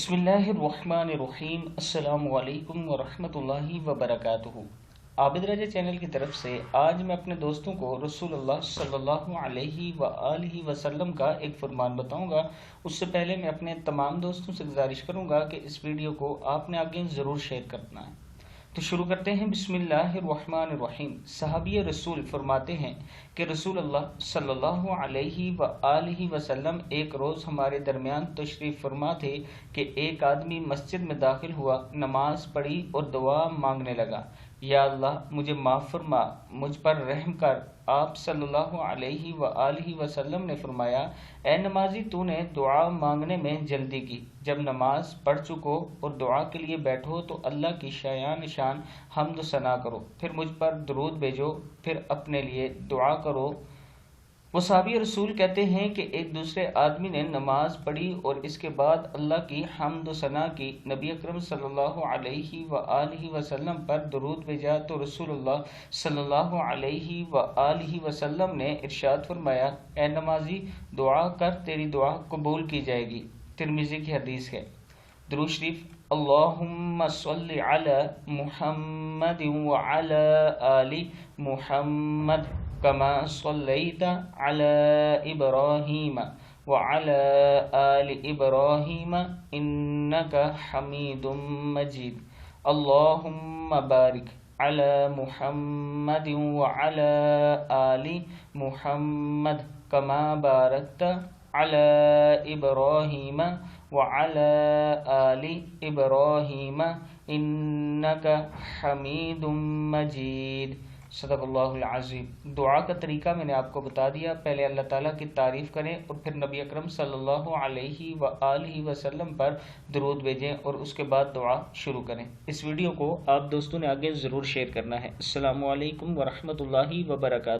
बिस्मिल्लाहिर्रहमानिर्रहीम। अस्सलामु अलैकुम वरहमतुल्लाहि वबरकातुहू। आबिद राजा चैनल की तरफ से आज मैं अपने दोस्तों को रसूलुल्लाह सल्लल्लाहु अलैहि वआलिहि वसल्लम का एक फरमान बताऊंगा। उससे पहले मैं अपने तमाम दोस्तों से गुजारिश करूंगा कि इस वीडियो को आपने आगे ज़रूर शेयर करना है। तो शुरू करते हैं। बिस्मिल्लाहिर्रहमानिर्रहीम। सहाबी रसूल फरमाते हैं कि रसूलुल्लाह सल्लल्लाहु अलैहि वआलिहि वसल्लम एक रोज़ हमारे दरमियान तशरीफ़ फरमा थे कि एक आदमी मस्जिद में दाखिल हुआ, नमाज पढ़ी और दुआ मांगने लगा, या अल्लाह मुझे माफ़ फरमा, मुझ पर रहम कर। आप सल्लल्लाहु अलैहि वआलिहि वसल्लम ने फरमाया, ए नमाजी, तूने दुआ मांगने में जल्दी की। जब नमाज पढ़ चुको और दुआ के लिए बैठो तो अल्लाह की शायान शान हम्द सना करो, फिर मुझ पर दरूद भेजो, फिर अपने लिए दुआ करो। वो सहाबी रसूल कहते हैं कि एक दूसरे आदमी ने नमाज पढ़ी और इसके बाद अल्लाह की हम्द सना की, नबी अकरम सल्लल्लाहु अलैहि वआलिहि वसल्लम पर दरूद भेजा तो रसूलुल्लाह सल्लल्लाहु अलैहि वआलिहि वसल्लम ने इरशाद फरमाया, ए नमाजी, दुआ कर, तेरी दुआ कबूल की जाएगी। तिरमिज़ी की हदीस है। दुरूद शरीफ। अल्लाहुम्मा सल्लि अला मुहम्मद व अला आलि मुहम्मद कमा सल्लैता अला इब्राहीम व अला आलि इब्राहीम इन्नका हमीदुम मजीद। अल्लाहुम्मा बारिक अला मुहम्मद व अला आलि मुहम्मद कमा बारकता अला इब्राहीम व अला आलि इब्राहीम इन्नका हमीदुम मजीद। सदक़ल्लाहुल अज़ीम। दुआ का तरीका मैंने आपको बता दिया। पहले अल्लाह ताला की तारीफ़ करें और फिर नबी अकरम सल्लल्लाहु अलैहि वआलिहि वसल्लम पर दरूद भेजें और उसके बाद दुआ शुरू करें। इस वीडियो को आप दोस्तों ने आगे ज़रूर शेयर करना है। अस्सलामु अलैकुम वरहमतुल्लाहि वबरकातुहू।